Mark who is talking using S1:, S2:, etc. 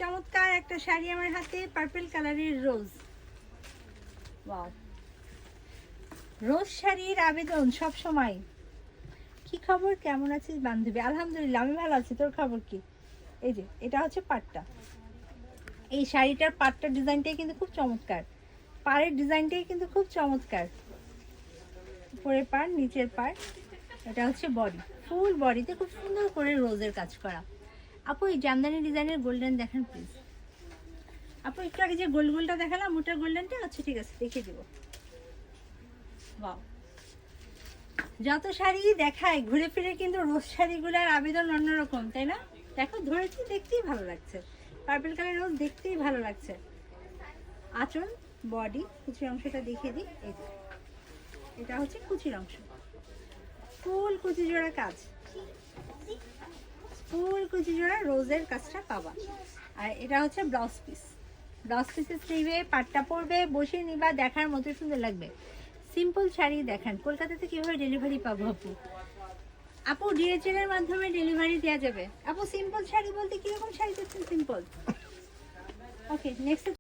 S1: চমৎকার একটা শাড়ি আমার হাতে, পার্পল কালারের রোজ। ওয়াও, রোজ শাড়ির আবেদন সব সময়। কি খবর, কেমন আছিস বান্ধবী? আলহামদুলিল্লাহ আমি ভালো আছি, তোর খবর কি? এই যে এটা হচ্ছে পাটটা, এই শাড়িটার পাটটার ডিজাইনটাই কিন্তু খুব চমৎকার, পাড়ের ডিজাইনটাই কিন্তু খুব চমৎকার। উপরের পাড়, নিচের পাড়, এটা হচ্ছে বডি, ফুল বডিতে খুব সুন্দর করে রোজের কাজ করা। আপু এই জামদানি ডিজাইনের গোল্ডেন দেখেন প্লিজ। আপু একটু আগে যে গোল গোলটা দেখালাম ওটার গোল্ডেনটা আচ্ছা ঠিক আছে দেখিয়ে দেবো। বাহ, যত শাড়ি দেখায় ঘুরে ফিরে কিন্তু রোজ শাড়িগুলোর আবেদন অন্যরকম, তাই না? দেখো ধরেছি, দেখতেই ভালো লাগছে, পার্পল কালার রোজ দেখতেই ভালো লাগছে। আঁচল, বডি, কুচির অংশটা দেখিয়ে দিই। এই যে এটা হচ্ছে কুচির অংশ, ফুল কুচি জোড়া কাজ, ফুল কুচি জোড়া রোজের কাজটা পাবা। আর এটা হচ্ছে ব্লাউজ পিস, ব্লাউজ পিসের স্লিভে পাটটা পরবে, বসে নিবা, দেখার মতো সুন্দর লাগবে। সিম্পল শাড়ি দেখান, কলকাতাতে কিভাবে ডেলিভারি পাবো আপু? আপু ডিএচএল এর মাধ্যমে ডেলিভারি দেওয়া যাবে। আপু সিম্পল শাড়ি বলতে কিরকম শাড়ি চাচ্ছেন? Simple, okay next.